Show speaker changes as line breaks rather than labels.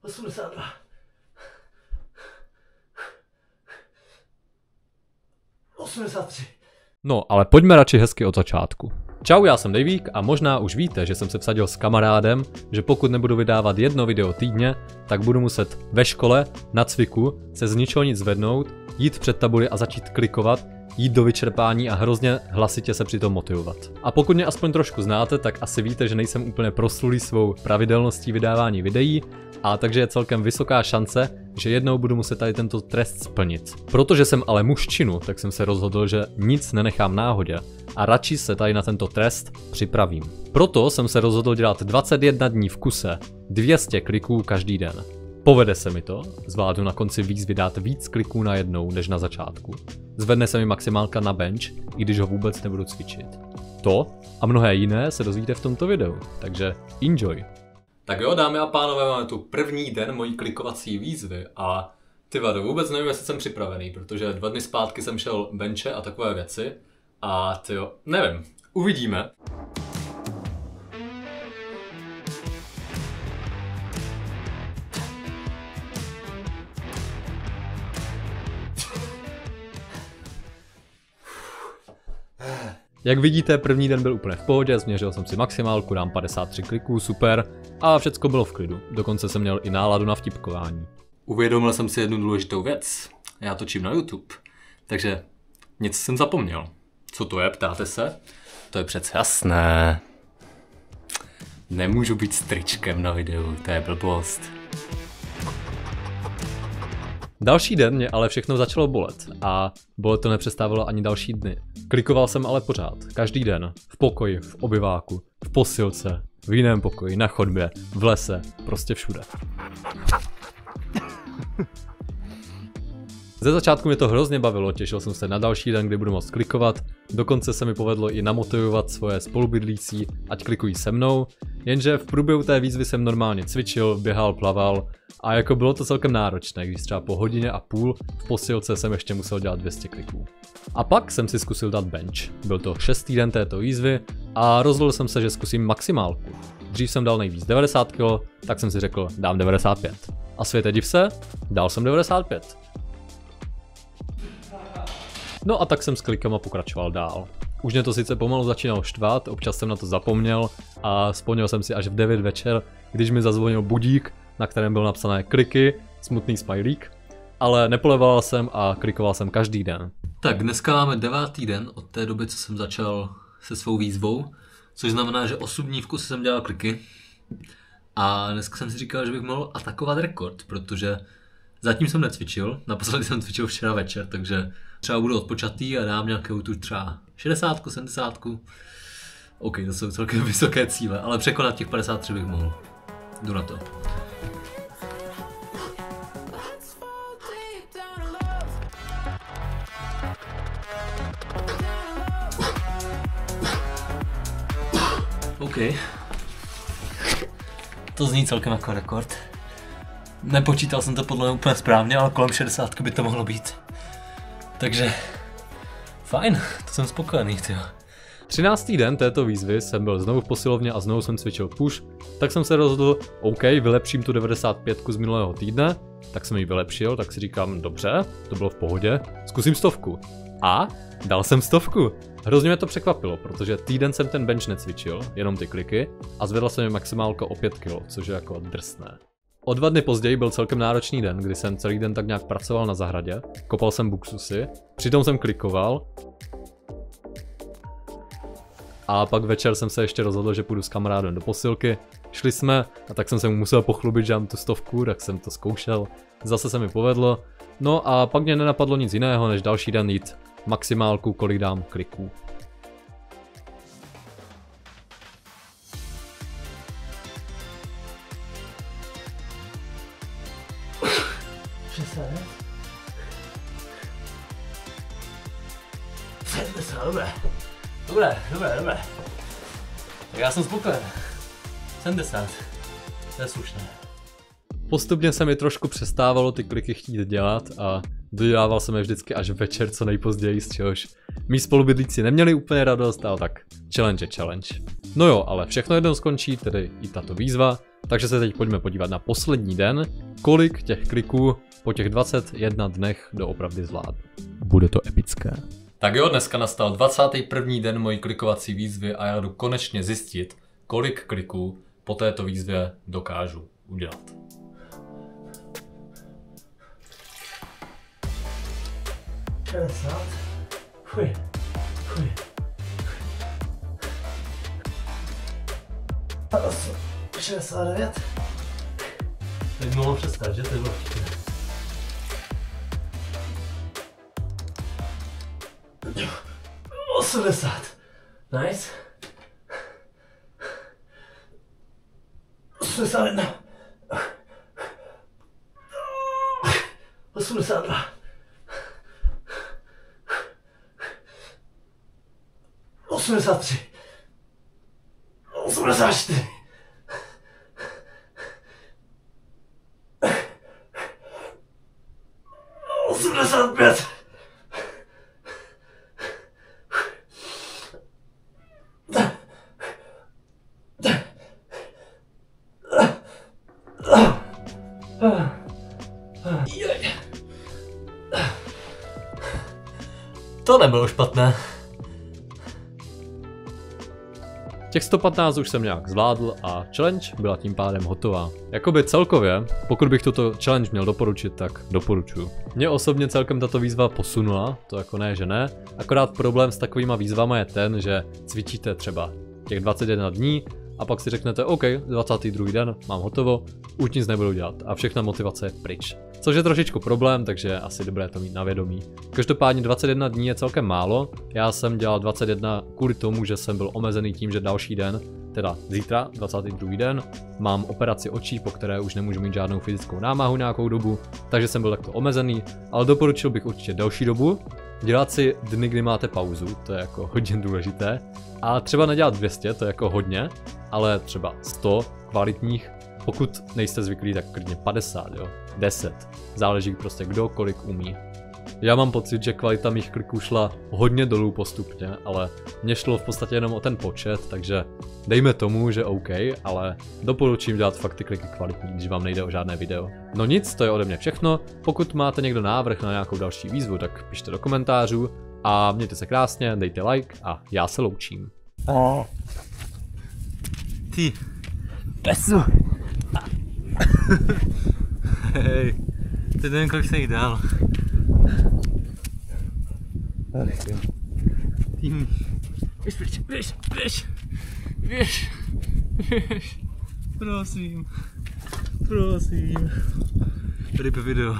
82. 83.
No, ale pojďme radši hezky od začátku. Čau, já jsem Davík a možná už víte, že jsem se vsadil s kamarádem, že pokud nebudu vydávat jedno video týdně, tak budu muset ve škole, na cviku, se z ničeho nic zvednout, jít před tabuli a začít klikovat, jít do vyčerpání a hrozně hlasitě se přitom motivovat. A pokud mě aspoň trošku znáte, tak asi víte, že nejsem úplně proslulý svou pravidelností vydávání videí, a takže je celkem vysoká šance, že jednou budu muset tady tento trest splnit. Protože jsem ale mužčinu, tak jsem se rozhodl, že nic nenechám náhodě a radši se tady na tento trest připravím. Proto jsem se rozhodl dělat 21 dní v kuse, 200 kliků každý den. Povede se mi to, zvládnu na konci výzvy dát víc kliků na jednou než na začátku. Zvedne se mi maximálka na bench, i když ho vůbec nebudu cvičit. To a mnohé jiné se dozvíte v tomto videu, takže enjoy. Tak jo, dámy a pánové, máme tu první den mojí klikovací výzvy a ty vado, vůbec nevím, jestli jsem připravený, protože 2 dny zpátky jsem šel benche a takové věci a tyjo, nevím, uvidíme. Jak vidíte, první den byl úplně v pohodě, změřil jsem si maximálku, dám 53 kliků, super, a všecko bylo v klidu, dokonce jsem měl i náladu na vtipkování. Uvědomil jsem si jednu důležitou věc, já točím na YouTube, takže něco jsem zapomněl. Co to je, ptáte se? To je přece jasné. Nemůžu být stričkem na videu, to je blbost. Další den mě ale všechno začalo bolet a bolet to nepřestávalo ani další dny. Klikoval jsem ale pořád, každý den, v pokoji, v obyváku, v posilce, v jiném pokoji, na chodbě, v lese, prostě všude. Ze začátku mě to hrozně bavilo, těšil jsem se na další den, kdy budu moct klikovat, dokonce se mi povedlo i namotivovat svoje spolubydlící, ať klikují se mnou, jenže v průběhu té výzvy jsem normálně cvičil, běhal, plaval a jako bylo to celkem náročné, když třeba po hodině a půl v posilce jsem ještě musel dělat 200 kliků. A pak jsem si zkusil dát bench, byl to 6. den této výzvy a rozhodl jsem se, že zkusím maximálku. Dřív jsem dal nejvíc 90 kg, tak jsem si řekl, dám 95. A světe div se, dal jsem 95. No a tak jsem s klikama pokračoval dál. Už mě to sice pomalu začínalo štvat, občas jsem na to zapomněl a vzpomněl jsem si až v 9 večer, když mi zazvonil budík, na kterém byl napsané kliky, smutný smajlík, ale nepoleval jsem a klikoval jsem každý den. Tak dneska máme 9. den od té doby, co jsem začal se svou výzvou, což znamená, že 8 dní v kuse jsem dělal kliky a dneska jsem si říkal, že bych mohl atakovat rekord, protože zatím jsem necvičil, naposledy jsem cvičil včera večer, takže třeba budu odpočatý a dám nějakou tu třeba 60, 70. OK, to jsou celkem vysoké cíle, ale překonat těch 53 bych mohl. Jdu na to. OK. To zní celkem jako rekord. Nepočítal jsem to podle mě úplně správně, ale kolem 60 by to mohlo být. Takže fajn, to jsem spokojený, tyjo. 13. den této výzvy jsem byl znovu v posilovně a znovu jsem cvičil push, tak jsem se rozhodl, OK, vylepším tu 95 z minulého týdne, tak jsem ji vylepšil, tak si říkám, dobře, to bylo v pohodě, zkusím 100. A dal jsem 100. Hrozně mě to překvapilo, protože týden jsem ten bench necvičil, jenom ty kliky, a zvedla se mi maximálka o 5 kg, což je jako drsné. O 2 dny později byl celkem náročný den, kdy jsem celý den tak nějak pracoval na zahradě, kopal jsem buksusy, přitom jsem klikoval a pak večer jsem se ještě rozhodl, že půjdu s kamarádem do posilky, šli jsme a tak jsem se mu musel pochlubit, že mám tu 100, tak jsem to zkoušel, zase se mi povedlo, no a pak mě nenapadlo nic jiného, než další den jít maximálku, kolik dám kliků. Dobré. Tak já jsem spokojen. 70. To je slušné. Postupně se mi trošku přestávalo ty kliky chtít dělat a dodělával jsem je vždycky až večer co nejpozději, z čehož mí spolubydlíci neměli úplně radost, ale tak challenge je challenge. No jo, ale všechno jednou skončí, tedy i tato výzva, Takže se teď pojďme podívat na poslední den, kolik těch kliků po těch 21 dnech doopravdy zvládnu. Bude to epické. Tak jo, dneska nastal 21. den mojí klikovací výzvy a já jdu konečně zjistit, kolik kliků po této výzvě dokážu udělat.
Fuj. 69. Teď mohlo přestat, že? To bylo vtipné. 80. Nice. 81. 82. 83. 84. 85. 'To nebylo špatné.
Těch 115 už jsem nějak zvládl a challenge byla tím pádem hotová. Jakoby celkově, pokud bych tuto challenge měl doporučit, tak doporučuji. Mě osobně celkem tato výzva posunula, to jako ne, že ne. Akorát problém s takovýma výzvama je ten, že cvičíte třeba těch 21 dní a pak si řeknete, OK, 22. den mám hotovo, už nic nebudu dělat a všechna motivace je pryč. Což je trošičku problém, takže je asi dobré to mít na vědomí. Každopádně 21 dní je celkem málo, já jsem dělal 21 kvůli tomu, že jsem byl omezený tím, že další den, teda zítra, 22. den, mám operaci očí, po které už nemůžu mít žádnou fyzickou námahu nějakou dobu, takže jsem byl takto omezený, ale doporučil bych určitě delší dobu. Dělat si dny, kdy máte pauzu, to je jako hodně důležité. A třeba nedělat 200, to je jako hodně, ale třeba 100 kvalitních. Pokud nejste zvyklí, tak klidně 50, jo, 10. Záleží prostě kdo kolik umí. Já mám pocit, že kvalita mých kliků šla hodně dolů postupně, ale mně šlo v podstatě jenom o ten počet, takže dejme tomu, že OK, ale doporučím dělat fakt ty kliky kvalitní, když vám nejde o žádné video. No nic, to je ode mě všechno. Pokud máte někdo návrh na nějakou další výzvu, tak pište do komentářů a mějte se krásně, dejte like a já se loučím.
Ty, pesu. Hej, ty nevím, kolik se jich dál. Ach jo. Tým. Běž. Prosím. Ryb video.